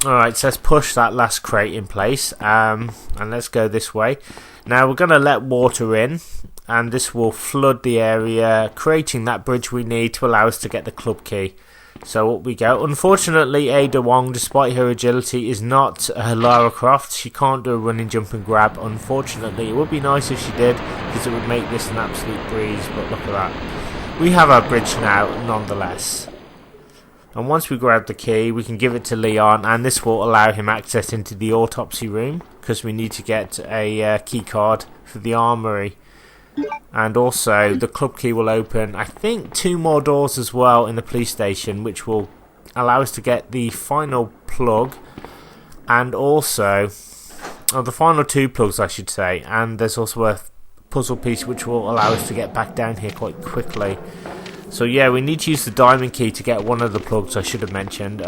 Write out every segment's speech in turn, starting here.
Alright, so let's push that last crate in place, and let's go this way. Now we're going to let water in, and this will flood the area, creating that bridge we need to allow us to get the club key. So up we go. Unfortunately, Ada Wong, despite her agility, is not Lara Croft. She can't do a running, jump and grab, unfortunately. It would be nice if she did, because it would make this an absolute breeze, but look at that. We have our bridge now, nonetheless. And once we grab the key, we can give it to Leon, and this will allow him access into the autopsy room, because we need to get a key card for the armory. And also, the club key will open, I think, 2 more doors as well in the police station, which will allow us to get the final plug, and also, the final 2 plugs, I should say, and there's also a puzzle piece which will allow us to get back down here quite quickly. So yeah, we need to use the diamond key to get one of the plugs I should have mentioned.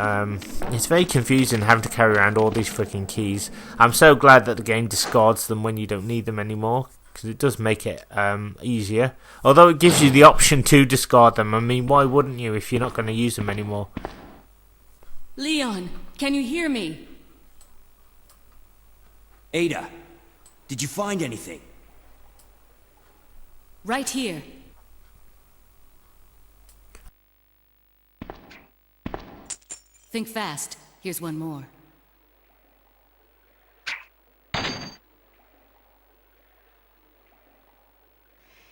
It's very confusing having to carry around all these freaking keys. I'm so glad that the game discards them when you don't need them anymore, because it does make it easier. Although it gives you the option to discard them. I mean, why wouldn't you if you're not going to use them anymore? Leon, can you hear me? Ada, did you find anything? Right here. Think fast. Here's one more.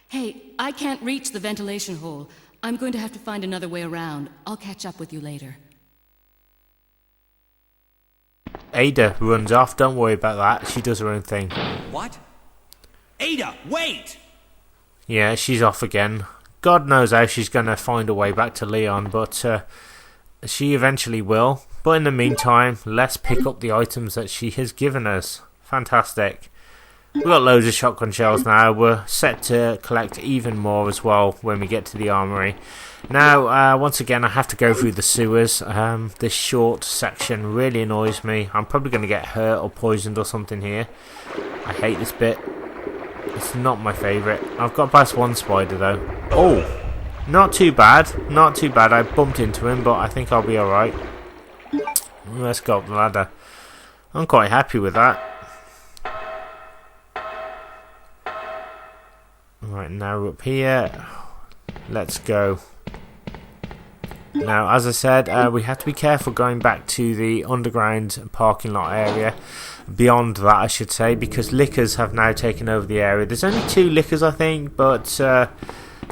Hey, I can't reach the ventilation hole. I'm going to have to find another way around. I'll catch up with you later. Ada runs off. Don't worry about that. She does her own thing. What? Ada, wait! Yeah, she's off again. God knows how she's going to find a way back to Leon, but she eventually will. But in the meantime, let's pick up the items that she has given us. Fantastic. We've got loads of shotgun shells now. We're set to collect even more as well when we get to the armory. Now, once again, I have to go through the sewers. This short section really annoys me. I'm probably going to get hurt or poisoned or something here. I hate this bit. It's not my favourite. I've got past one spider though. Oh! Not too bad. Not too bad. I bumped into him, but I think I'll be alright. Let's go up the ladder. I'm quite happy with that. Right, now we're up here. Let's go. Now, as I said, we have to be careful going back to the underground parking lot area. Beyond that, I should say, because lickers have now taken over the area. There's only 2 lickers, I think, but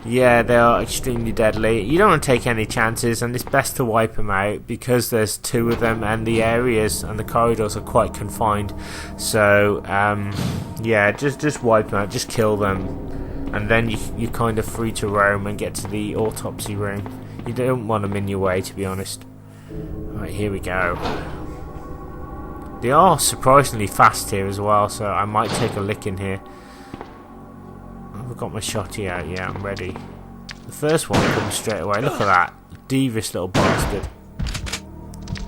yeah, they are extremely deadly. You don't want to take any chances, and it's best to wipe them out because there's 2 of them, and the areas and the corridors are quite confined. So, yeah, just wipe them out, just kill them, and then you're kind of free to roam and get to the autopsy room. You don't want them in your way, to be honest. Right, here we go. They are surprisingly fast here as well, so I might take a lick in here. I've got my shotty out, yeah, I'm ready. The first one comes straight away. Look at that. Devious little bastard.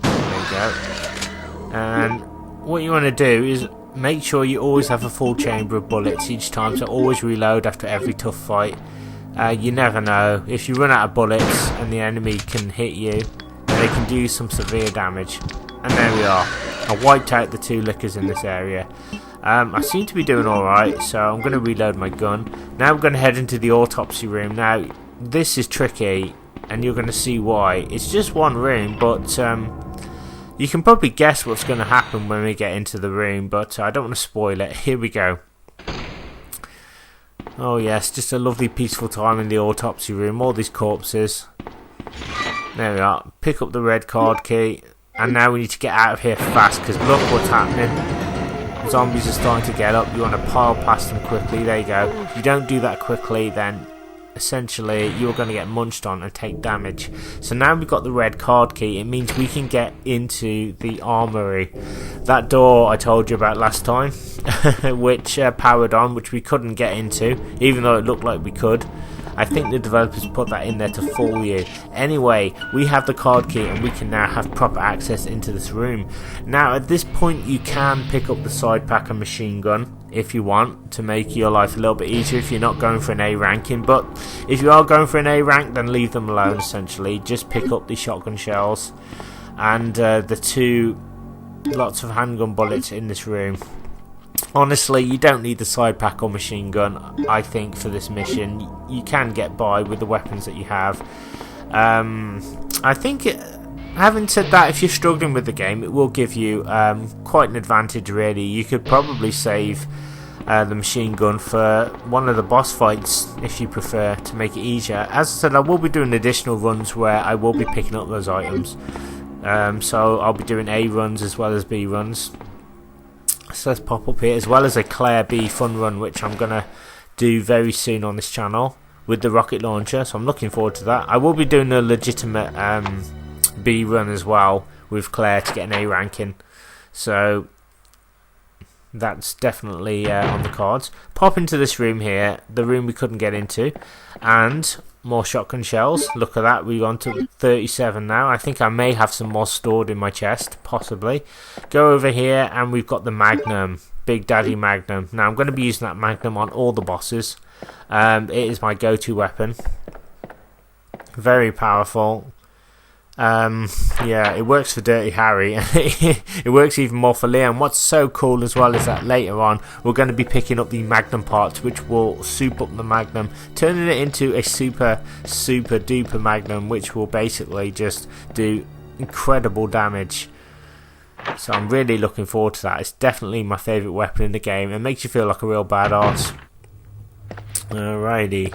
There you go. And what you want to do is make sure you always have a full chamber of bullets each time, so always reload after every tough fight. You never know. If you run out of bullets and the enemy can hit you, they can do some severe damage. And there we are. I wiped out the 2 lickers in this area. I seem to be doing alright, so I'm going to reload my gun. Now we're going to head into the autopsy room. Now, this is tricky, and you're going to see why. It's just one room, but you can probably guess what's going to happen when we get into the room, but I don't want to spoil it. Here we go. Oh yes, just a lovely peaceful time in the autopsy room. All these corpses. There we are. Pick up the red card key. And now we need to get out of here fast, because look what's happening. Zombies are starting to get up. You want to pile past them quickly. There you go. If you don't do that quickly, then essentially you're going to get munched on and take damage. So now we've got the red card key. It means we can get into the armory. That door I told you about last time, which powered on, which we couldn't get into, even though it looked like we could. I think the developers put that in there to fool you. Anyway, we have the card key and we can now have proper access into this room. Now, at this point, you can pick up the side pack and machine gun if you want, to make your life a little bit easier if you're not going for an A ranking. But if you are going for an A rank, then leave them alone, essentially. Just pick up the shotgun shells and the 2 lots of handgun bullets in this room. Honestly, you don't need the side pack or machine gun, I think, for this mission. You can get by with the weapons that you have. I think, having said that, if you're struggling with the game, it will give you quite an advantage, really. You could probably save the machine gun for one of the boss fights, if you prefer, to make it easier. As I said, I will be doing additional runs where I will be picking up those items. So I'll be doing A runs as well as B runs. So let's pop up here, as well as a Claire B fun run, which I'm going to do very soon on this channel with the rocket launcher, so I'm looking forward to that. I will be doing a legitimate B run as well with Claire to get an A ranking, so that's definitely on the cards. Pop into this room here, the room we couldn't get into, and more shotgun shells. Look at that, we're on to 37 now. I think I may have some more stored in my chest, possibly. Go over here and we've got the Magnum, Big Daddy Magnum. Now I'm going to be using that Magnum on all the bosses. It is my go-to weapon. Very powerful. Yeah, it works for Dirty Harry. It works even more for Leon. What's so cool as well is that later on we're going to be picking up the Magnum parts, which will soup up the Magnum, turning it into a super duper Magnum, which will basically just do incredible damage. So I'm really looking forward to that. It's definitely my favourite weapon in the game. It makes you feel like a real badass. Alrighty.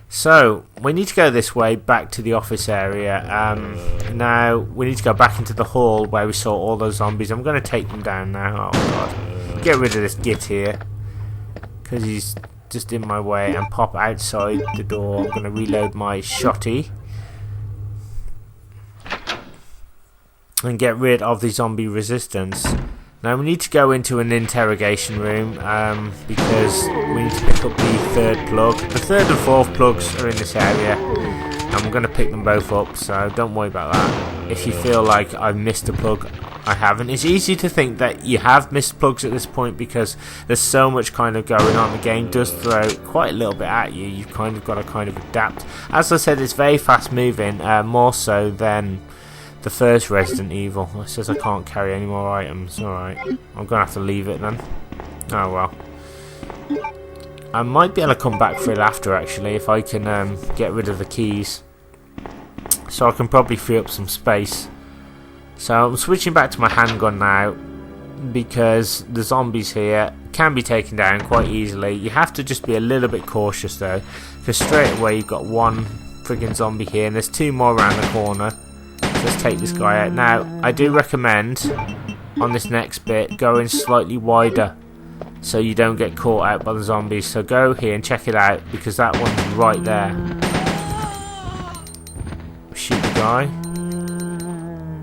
So, we need to go this way, back to the office area. Now, we need to go back into the hall where we saw all those zombies. I'm going to take them down now. Oh, God. Get rid of this git here, because he's just in my way, and pop outside the door. I'm going to reload my shotty and get rid of the zombie resistance. Now we need to go into an interrogation room because we need to pick up the third plug. The third and fourth plugs are in this area, and I'm going to pick them both up, so don't worry about that. If you feel like I've missed a plug, I haven't. It's easy to think that you have missed plugs at this point because there's so much kind of going on. The game does throw quite a little bit at you. You've kind of got to kind of adapt. As I said, it's very fast moving, more so than the first Resident Evil. It says I can't carry any more items. Alright, I'm gonna have to leave it then. Oh well. I might be able to come back for it after, actually, if I can get rid of the keys. So I can probably free up some space. So I'm switching back to my handgun now, because the zombies here can be taken down quite easily. You have to just be a little bit cautious though, because straight away you've got one friggin' zombie here, and there's two more around the corner. Let's take this guy out. Now, I do recommend on this next bit going slightly wider so you don't get caught out by the zombies. So go here and check it out, because that one's right there. Shoot the guy.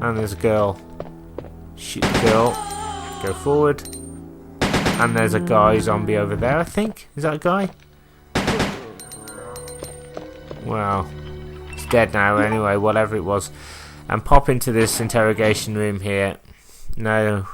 And there's a girl. Shoot the girl. Go forward. And there's a guy zombie over there, I think. Is that a guy? Well, he's dead now anyway, whatever it was. And pop into this interrogation room here. No,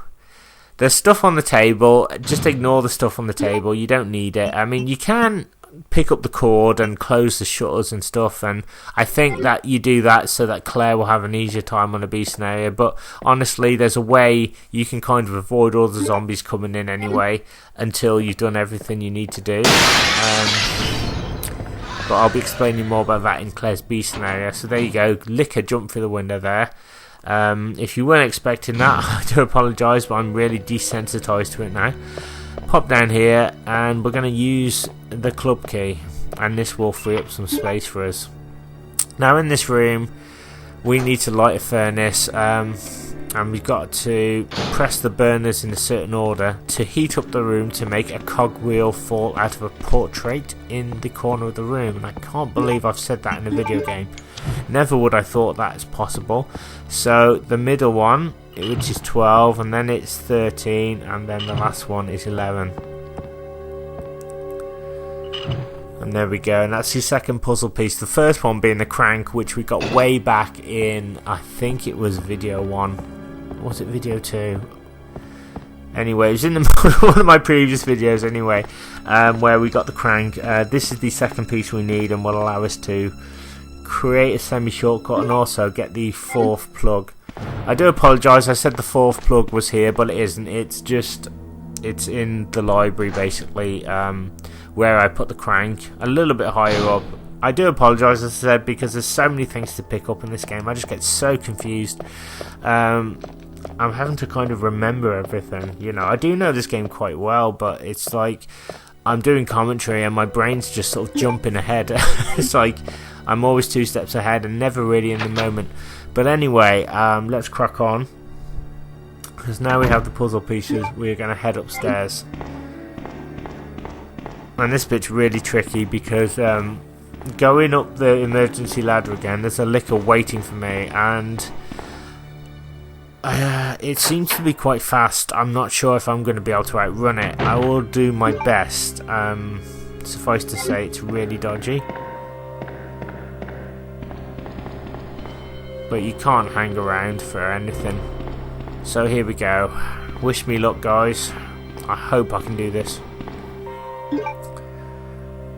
there's stuff on the table. Just ignore the stuff on the table. You don't need it. I mean, you can pick up the cord and close the shutters and stuff, and I think that you do that so that Claire will have an easier time on a B scenario. But honestly, there's a way you can kind of avoid all the zombies coming in anyway until you've done everything you need to do. But I'll be explaining more about that in Claire's B scenario. So there you go, Licker jumped through the window there. If you weren't expecting that, I do apologise, but I'm really desensitised to it now. Pop down here, and we're going to use the club key, and this will free up some space for us. Now in this room, we need to light a furnace, and we've got to press the burners in a certain order to heat up the room to make a cogwheel fall out of a portrait in the corner of the room. And I can't believe I've said that in a video game. Never would I thought that is possible. So the middle one, which is 12, and then it's 13, and then the last one is 11. And there we go, and that's the second puzzle piece. The first one being the crank, which we got way back in, I think it was video 1. Was it video 2? Anyway, it was in one of my previous videos anyway, where we got the crank. This is the second piece we need, and will allow us to create a semi-shortcut and also get the fourth plug. I do apologise, I said the fourth plug was here, but it isn't. It's in the library, basically, where I put the crank, a little bit higher up. I do apologise, as I said, because there's so many things to pick up in this game. I just get so confused. I'm having to kind of remember everything. You know, I do know this game quite well, but it's like I'm doing commentary and my brain's just sort of jumping ahead. It's like I'm always 2 steps ahead and never really in the moment. But anyway, let's crack on. Because now we have the puzzle pieces, we're going to head upstairs. And this bit's really tricky because going up the emergency ladder again, there's a licker waiting for me, and it seems to be quite fast. I'm not sure if I'm going to be able to outrun it. I will do my best. Suffice to say, it's really dodgy. But you can't hang around for anything. So here we go. Wish me luck, guys. I hope I can do this.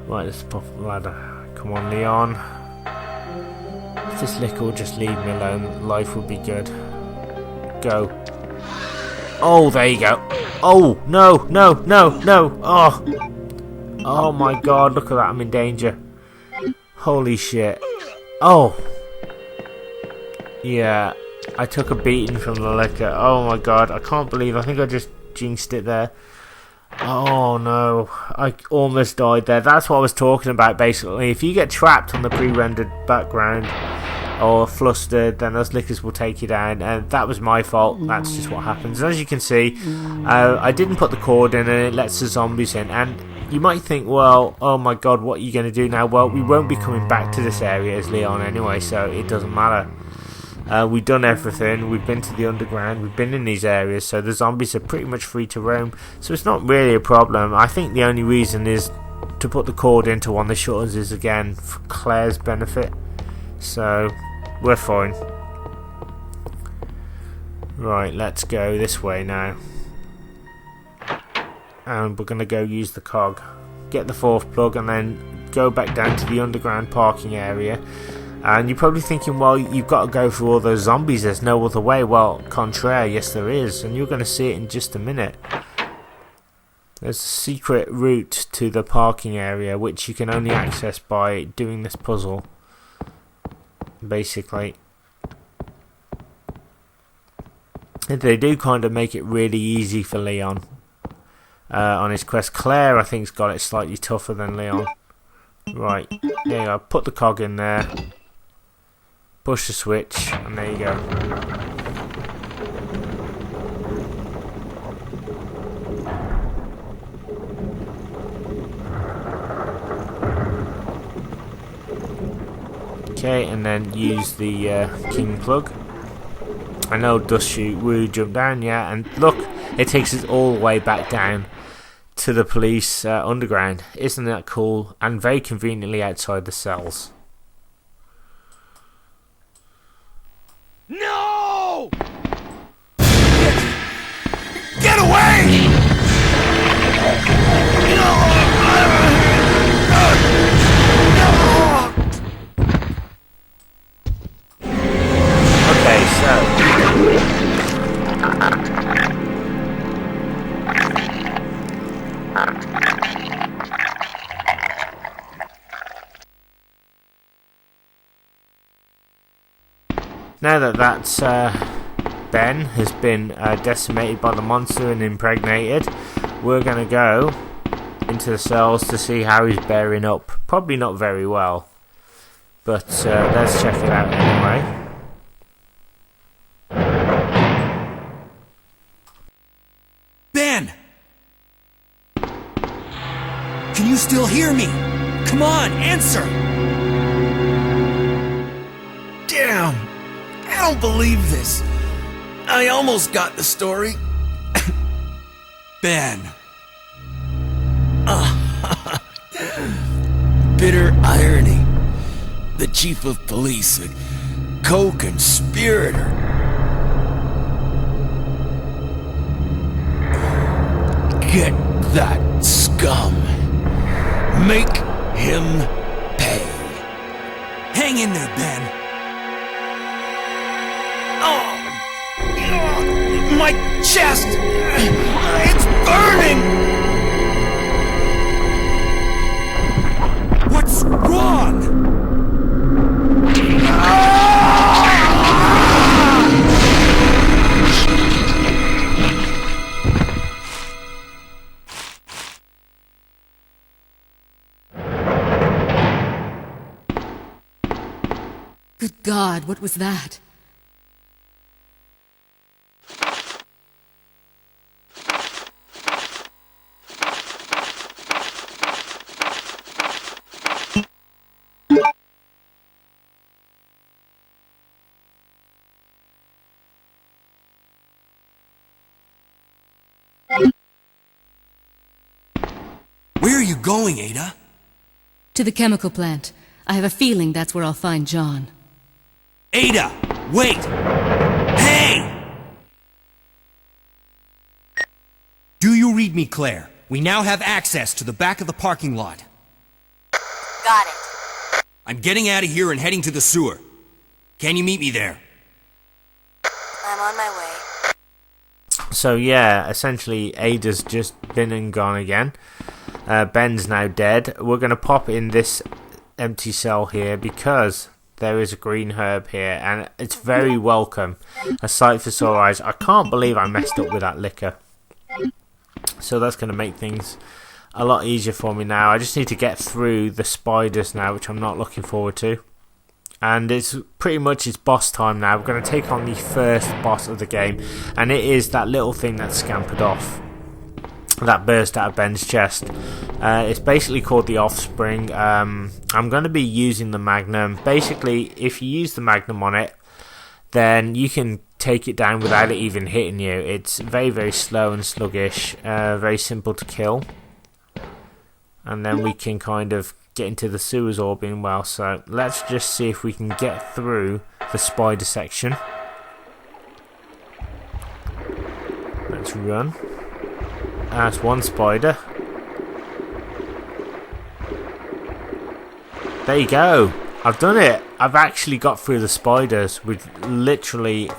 Right, let's pop the ladder. Come on, Leon. If this licker will just leave me alone, life would be good. Go. Oh, there you go. Oh, no, no, no, no. Oh. Oh my god, look at that, I'm in danger. Holy shit. Oh. Yeah, I took a beating from the licker. Oh my god, I can't believe, I think I just jinxed it there. Oh no, I almost died there. That's what I was talking about, basically. If you get trapped on the pre-rendered background or flustered, then those lickers will take you down, and that was my fault. That's just what happens. As you can see, I didn't put the cord in and it lets the zombies in, and you might think, well, oh my god, what are you going to do now? Well, we won't be coming back to this area as Leon anyway, so it doesn't matter. We've done everything, we've been to the underground, we've been in these areas, so the zombies are pretty much free to roam, so it's not really a problem. I think the only reason is to put the cord into one of the shutters is, again, for Claire's benefit, so we're fine. Right, let's go this way now, and we're going to go use the cog, get the fourth plug, and then go back down to the underground parking area. And you're probably thinking, well, you've got to go through all those zombies, there's no other way. Well, contraire, yes there is, and you're going to see it in just a minute. There's a secret route to the parking area, which you can only access by doing this puzzle, basically. And they do kind of make it really easy for Leon on his quest. Claire, I think, has got it slightly tougher than Leon. Right, there you go, put the cog in there. Push the switch, and there you go. Okay, and then use the king plug. I know Dust Shoot Woo jump down, yeah, and look, it takes us all the way back down to the police underground. Isn't that cool? And very conveniently outside the cells. No! Get away! Okay, so now that Ben has been decimated by the monster and impregnated, we're going to go into the cells to see how he's bearing up. Probably not very well, but let's check it out anyway. Ben! Can you still hear me? Come on, answer! Damn! I don't believe this. I almost got the story. Ben. Bitter irony. The chief of police, a co-conspirator. Get that scum. Make him pay. Hang in there, Ben. Oh, My chest! It's burning! What's wrong? Good God, what was that? Where are you going, Ada? To the chemical plant. I have a feeling that's where I'll find John. Ada! Wait! Hey! Do you read me, Claire? We now have access to the back of the parking lot. Got it. I'm getting out of here and heading to the sewer. Can you meet me there? I'm on my way. So yeah, essentially Ada's just been and gone again. Ben's now dead. We're going to pop in this empty cell here because there is a green herb here and it's very welcome. A sight for sore eyes. I can't believe I messed up with that liquor. So that's going to make things a lot easier for me now. I just need to get through the spiders now, which I'm not looking forward to. And it's pretty much it's boss time now. We're going to take on the first boss of the game, and it is that little thing that scampered off, that burst out of Ben's chest. It's basically called the Offspring. I'm going to be using the Magnum. Basically, if you use the Magnum on it, then you can take it down without it even hitting you. It's very, very slow and sluggish, very simple to kill. And then we can kind of get into the sewers all being well. So let's just see if we can get through the spider section. Let's run. That's one spider. There you go. I've done it. I've actually got through the spiders with literally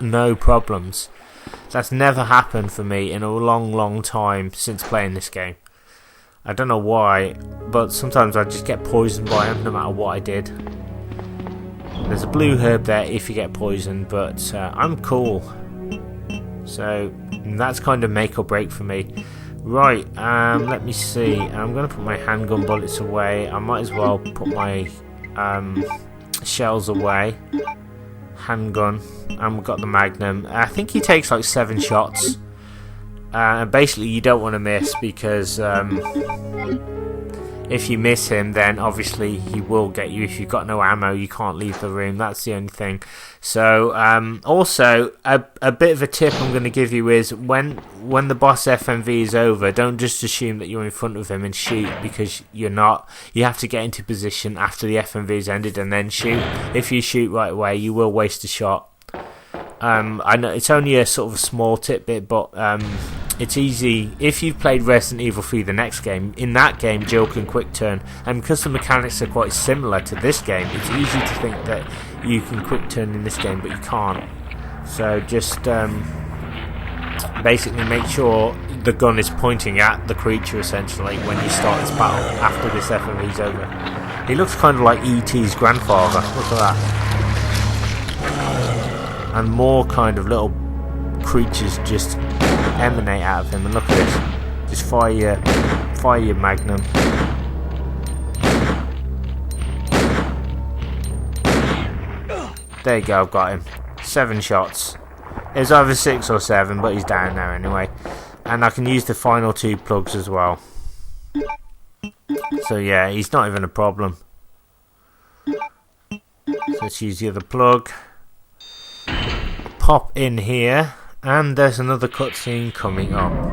no problems. That's never happened for me in a long, long time since playing this game. I don't know why, but sometimes I just get poisoned by them no matter what I did. There's a blue herb there if you get poisoned, but I'm cool. So that's kind of make or break for me. Right, let me see. I'm going to put my handgun bullets away. I might as well put my shells away. Handgun. And we've got the Magnum. I think he takes like 7 shots. Basically, you don't want to miss because if you miss him, then obviously he will get you. If you've got no ammo, you can't leave the room. That's the only thing. So, also, a bit of a tip I'm going to give you is when the boss FMV is over, don't just assume that you're in front of him and shoot, because you're not. You have to get into position after the FMV is ended and then shoot. If you shoot right away, you will waste a shot. I know it's only a sort of a small tidbit, but it's easy. If you've played Resident Evil 3, the next game, in that game Jill can quick turn, and because the mechanics are quite similar to this game, it's easy to think that you can quick turn in this game, but you can't. So just basically make sure the gun is pointing at the creature essentially when you start this battle after this FMV is over. He looks kind of like E.T.'s grandfather. Look at that. And more kind of little creatures just emanate out of him. And look at this. Just fire your Magnum. There you go, I've got him. 7 shots. It was either 6 or 7, but he's down now anyway. And I can use the final 2 plugs as well. So yeah, he's not even a problem. So let's use the other plug. Pop in here, and there's another cutscene coming up.